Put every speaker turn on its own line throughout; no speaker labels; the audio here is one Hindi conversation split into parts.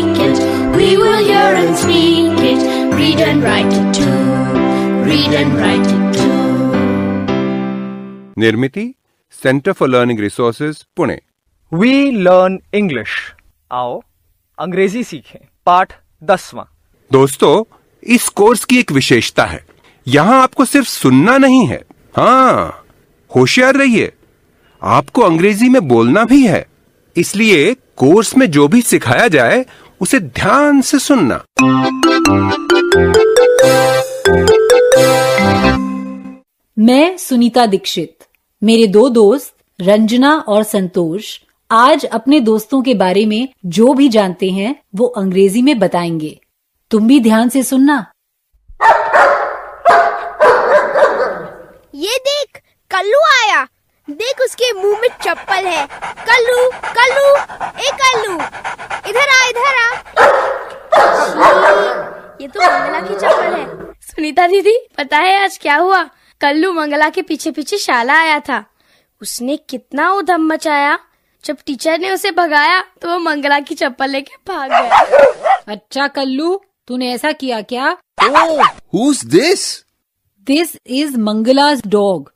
speak it. We will hear and speak it. Read and write it too. Read and write it too.
Nirmiti, centre for learning resources, Pune.
We learn English. आओ अंग्रेजी सीखें। पाठ 10वां।
दोस्तों, इस कोर्स की एक विशेषता है, यहाँ आपको सिर्फ सुनना नहीं है, हाँ, होशियार रहिए, आपको अंग्रेजी में बोलना भी है। इसलिए कोर्स में जो भी सिखाया जाए उसे ध्यान से सुनना।
मैं सुनीता दीक्षित, मेरे दो दोस्त रंजना और संतोष आज अपने दोस्तों के बारे में जो भी जानते हैं वो अंग्रेजी में बताएंगे। तुम भी ध्यान से सुनना।
ये देख, कल्लू आया। देख, उसके मुंह में चप्पल है। कल्लू, कल्लू, ए कल्लू, इधर आ, इधर आ।
ये तो मंगला की चप्पल है। सुनीता दीदी, पता है आज क्या हुआ? कल्लू मंगला के पीछे पीछे शाला आया था। उसने कितना उधम मचाया। जब टीचर ने उसे भगाया तो वो मंगला की चप्पल लेके भाग गया।
अच्छा कल्लू, तूने ऐसा किया क्या?
Oh, who's this?
This is Mangala's dog.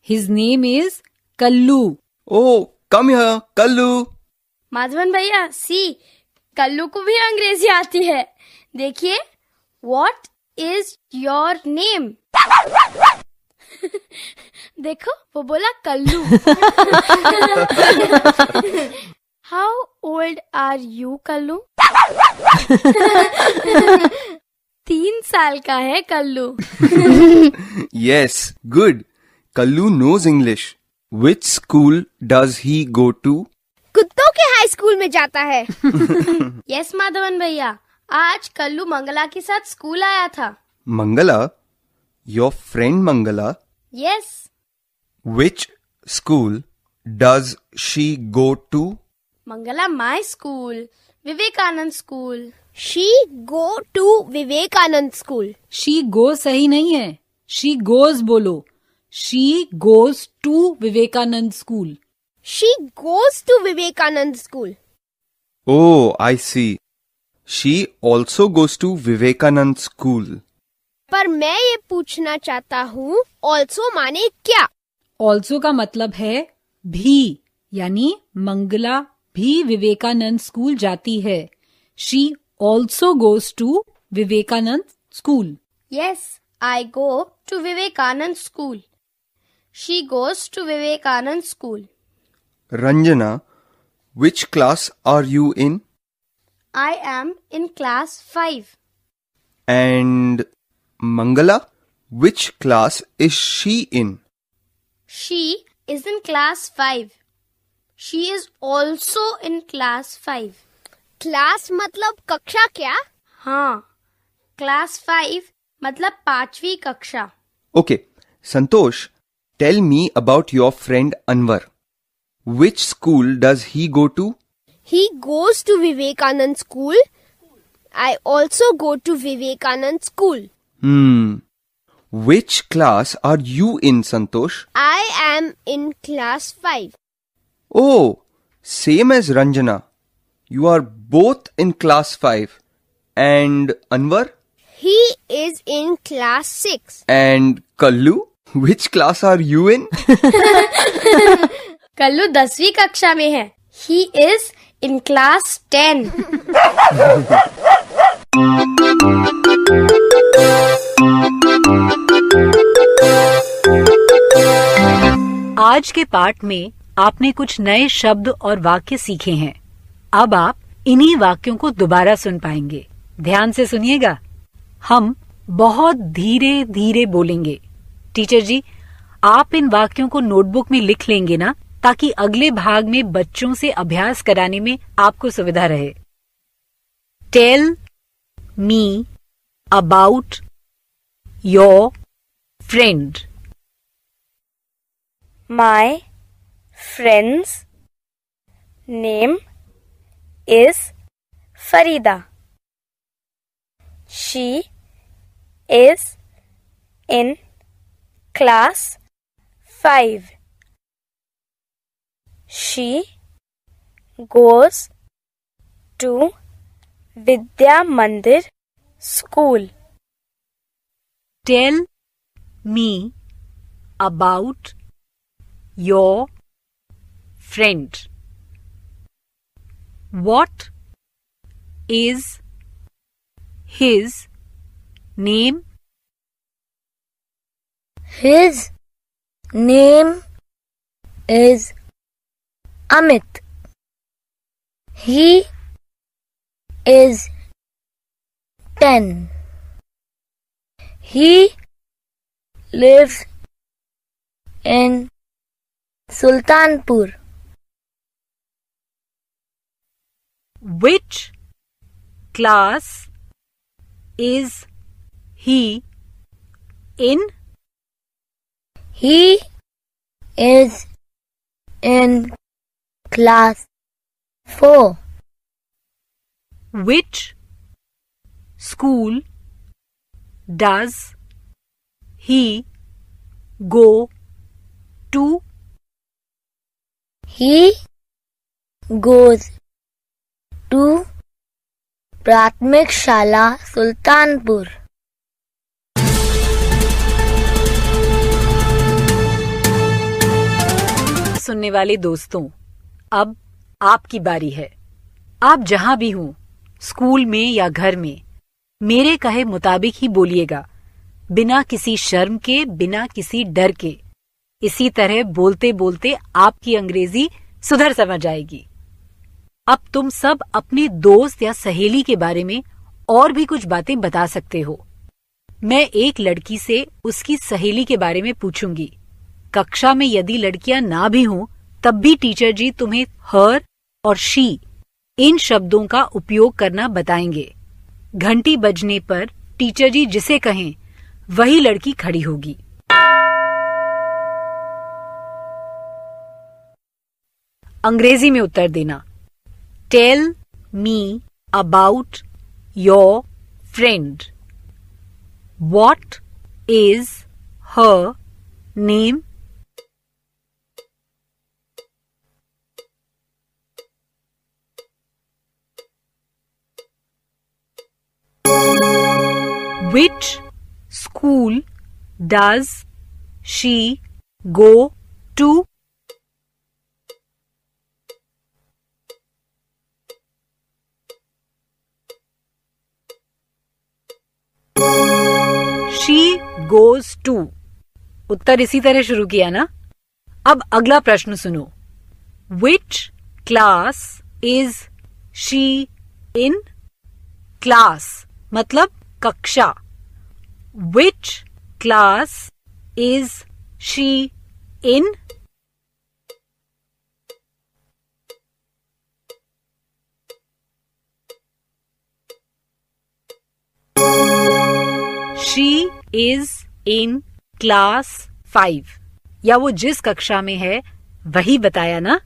His name is Kallu.
Oh, come here, Kallu.
Madhavan भैया, सी, कल्लू को भी अंग्रेजी आती है। देखिए, What is your name? देखो, वो बोला Kullu. How old are you, Kullu? 3 साल का है Kullu.
Yes, good. Kallu knows English. Which school does he go to?
कुत्तों के हाई स्कूल में जाता है।
यस माधवन भैया, आज कल्लू मंगला के साथ स्कूल आया था।
Mangala? Your friend Mangala?
Yes.
Which school does she go to?
Mangala my school, Vivekananda school.
She go to Vivekananda school.
She go सही नहीं है, she goes बोलो। She goes to Vivekananda school.
She goes to Vivekananda school.
Oh, I see. She also goes to Vivekanand school.
पर मैं ये पूछना चाहता हूँ, also माने क्या?
Also का मतलब है भी, यानी मंगला भी विवेकानंद स्कूल जाती है। She also goes to Vivekananda school.
Yes, I go to Vivekanand school. She goes to Vivekanand school.
Ranjana, which class are you in?
I am in class 5.
And Mangala, which class is she in?
She is in class 5. She is also in class 5.
Class मतलब कक्षा क्या?
हाँ, क्लास 5 मतलब 5वीं कक्षा।
Okay, Santosh, tell me about your friend Anwar. Which school does he go to?
He goes to Vivekanand school. I also go to Vivekanand school.
Which class are you in, Santosh?
I am in class 5.
Oh, same as Ranjana. You are both in class 5. And Anwar?
He is in class 6.
And Kallu? Which class are you in?
Kullu 10वीं कक्षा में है। He is in class 10.
आज के पाठ में आपने कुछ नए शब्द और वाक्य सीखे हैं। अब आप इन्हीं वाक्यों को दोबारा सुन पाएंगे। ध्यान से सुनिएगा। हम बहुत धीरे धीरे बोलेंगे। टीचर जी, आप इन वाक्यों को नोटबुक में लिख लेंगे ना, ताकि अगले भाग में बच्चों से अभ्यास कराने में आपको सुविधा रहे। Tell me about your friend.
My friend's name is Farida. She is in class 5. She goes to विद्या मंदिर school.
Tell me about your friend. What is his name?
His name is Amit. He is 10. He lives in Sultanpur.
Which class is he in?
He is in class 4.
Which school does he go to?
He goes to प्राथमिक शाला सुल्तानपुर.
सुनने वाले दोस्तों, अब आपकी बारी है. आप जहां भी हों, स्कूल में या घर में, मेरे कहे मुताबिक ही बोलिएगा, बिना किसी शर्म के, बिना किसी डर के. इसी तरह बोलते बोलते आपकी अंग्रेजी सुधर समझ आएगी. अब तुम सब अपने दोस्त या सहेली के बारे में और भी कुछ बातें बता सकते हो. मैं एक लड़की से उसकी सहेली के बारे में पूछूंगी. कक्षा में यदि लड़कियां ना भी हों, तब भी टीचर जी तुम्हें हर और शी इन शब्दों का उपयोग करना बताएंगे. घंटी बजने पर टीचर जी जिसे कहें वही लड़की खड़ी होगी. अंग्रेजी में उत्तर देना. Tell me about your friend. What is her name? Which school does she go to? She goes to. उत्तर इसी तरह शुरू किया ना. अब अगला प्रश्न सुनो. Which class is she in? Class मतलब कक्षा. Which class is she in? She is in class 5. या वो जिस कक्षा में है वही बताया ना.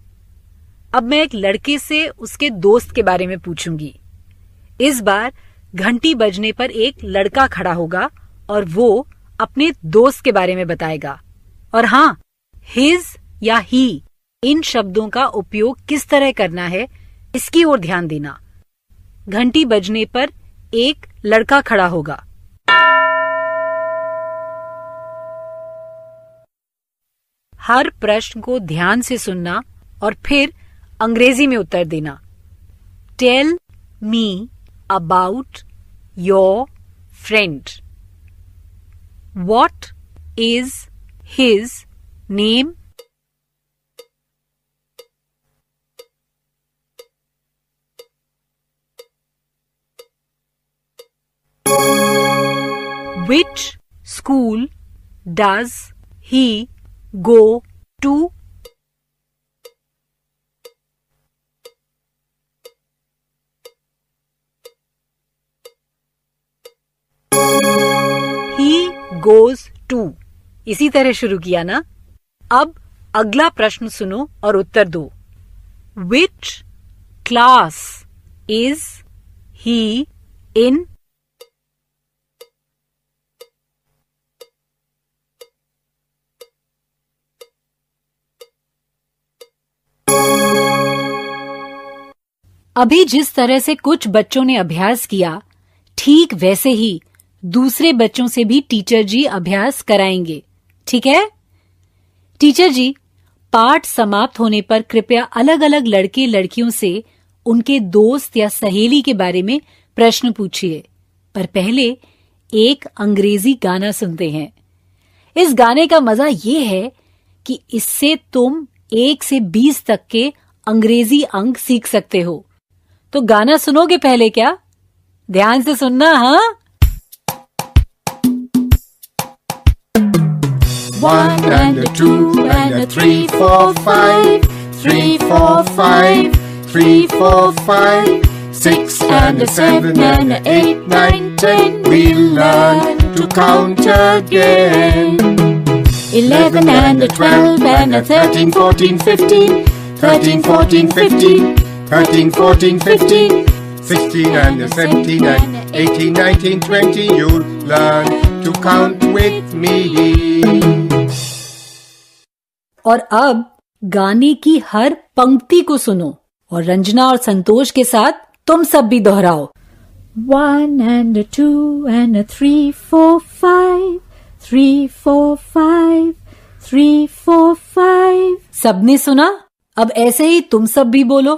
अब मैं एक लड़के से उसके दोस्त के बारे में पूछूंगी. इस बार घंटी बजने पर एक लड़का खड़ा होगा और वो अपने दोस्त के बारे में बताएगा. और हाँ, हिज या ही इन शब्दों का उपयोग किस तरह करना है इसकी ओर ध्यान देना. घंटी बजने पर एक लड़का खड़ा होगा. हर प्रश्न को ध्यान से सुनना और फिर अंग्रेजी में उत्तर देना. Tell me about your friend. What is his name? Which school does he go to? goes to. इसी तरह शुरू किया ना. अब अगला प्रश्न सुनो और उत्तर दो. Which class is he in? अभी जिस तरह से कुछ बच्चों ने अभ्यास किया, ठीक वैसे ही दूसरे बच्चों से भी टीचर जी अभ्यास कराएंगे, ठीक है? टीचर जी, पाठ समाप्त होने पर कृपया अलग अलग लड़के लड़कियों से उनके दोस्त या सहेली के बारे में प्रश्न पूछिए, पर पहले एक अंग्रेजी गाना सुनते हैं। इस गाने का मजा ये है कि इससे तुम 1 से 20 तक के अंग्रेजी अंक सीख सकते हो। तो गाना सुनोगे पहले क्या? ध्यान से सुनना, हाँ?
1 and a 2 and a 3, 4, 5. 3, 4, 5. 3, 4, 5. 6 and a 7 and a 8, 9, 10. We'll learn to count again. 11 and a 12 and a 13, 14, 15. 13, 14, 15. 13, 14, 15. 16 and a 17 and a 18, 19, 20. You'll learn to count with me.
और अब गाने की हर पंक्ति को सुनो और रंजना और संतोष के साथ तुम सब भी दोहराओ। 1 and a 2 and a 3, 4, 5. 3, 4, 5. 3, 4, 5. सबने सुना? अब ऐसे ही तुम सब भी बोलो।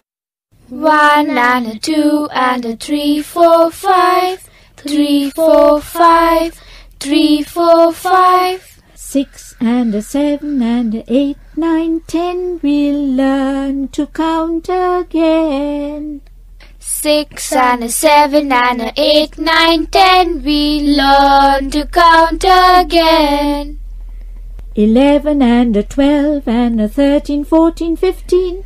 1 and a 2 and a 3, 4, 5. 3, 4, 5. 3, 4, 5.
6 and a 7 and a 8, 9, 10. We'll learn to count again.
6 and a 7 and a 8, 9, 10. We learn to count again.
11 and a 12 and a 13, 14, 15.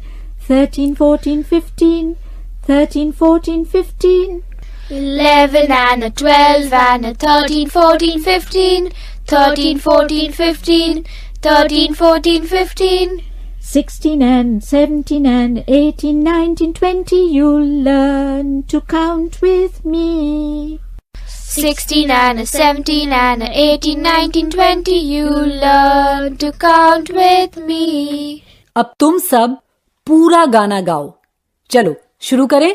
13, 14, 15. 13, 14, 15.
11 and a 12 and a 13, 14, 15. 13, 14, 15. 13, 14, 15.
16 and 17 and 18, 19, 20. You'll learn to count with me.
16 and a 17 and a 18, 19, 20. You learn to count with me.
अब तुम सब पूरा गाना गाओ। चलो शुरू करें।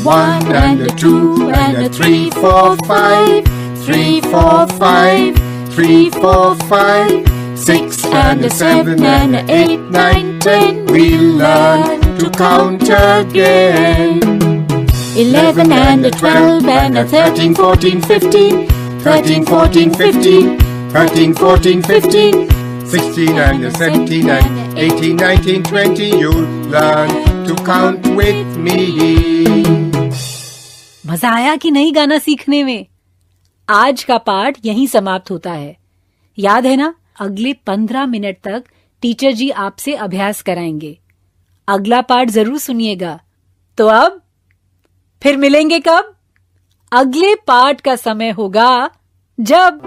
1 and a 2 and a 3, 4, 5. 3, 4, 5. 3, 4, 5. 6 and a 7 and a 8, 9, 10. We'll learn to count again. 11 and a 12 and a 13, 14, 15. 13, 14, 15. 13, 14, 15. 16 and a 17 and a 18, 19, 20. You'll learn to count with me.
मजा आया कि नहीं गाना सीखने में? आज का पाठ यहीं समाप्त होता है। याद है ना, अगले 15 मिनट तक टीचर जी आपसे अभ्यास कराएंगे। अगला पाठ जरूर सुनिएगा। तो अब फिर मिलेंगे कब? अगले पाठ का समय होगा जब